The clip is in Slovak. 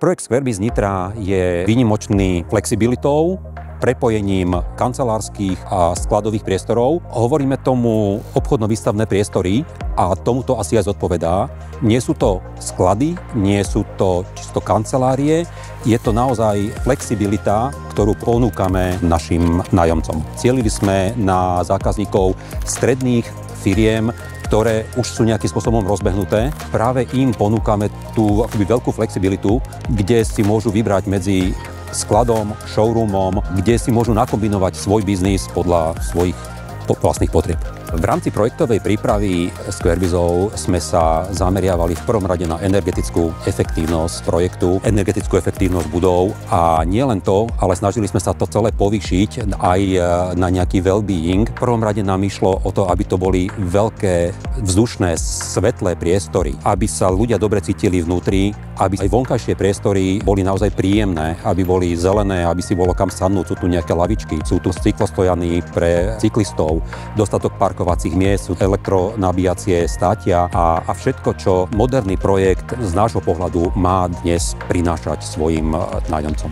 Projekt Squarebee z Nitra je výnimočný flexibilitou, prepojením kancelárskych a skladových priestorov. Hovoríme tomu obchodno-výstavné priestory a tomuto asi aj zodpovedá. Nie sú to sklady, nie sú to čisto kancelárie, je to naozaj flexibilita, ktorú ponúkame našim nájomcom. Cielili sme na zákazníkov stredných firiem, ktoré už sú nejakým spôsobom rozbehnuté. Práve im ponúkame tú akoby veľkú flexibilitu, kde si môžu vybrať medzi skladom, showroomom, kde si môžu nakombinovať svoj biznis podľa svojich vlastných potrieb. V rámci projektovej prípravy Squarebeezov sme sa zameriavali v prvom rade na energetickú efektívnosť projektu, energetickú efektívnosť budov a nie len to, ale snažili sme sa to celé povýšiť aj na nejaký well-being. V prvom rade nám išlo o to, aby to boli veľké vzdušné, svetlé priestory, aby sa ľudia dobre cítili vnútri, aby aj vonkajšie priestory boli naozaj príjemné, aby boli zelené, aby si bolo kam sadnúť, sú tu nejaké lavičky, sú tu cyklostojany pre cyklistov, dostatok parkovacích miest, sú elektronabíjacie státia a všetko, čo moderný projekt z nášho pohľadu má dnes prinášať svojim nájomcom.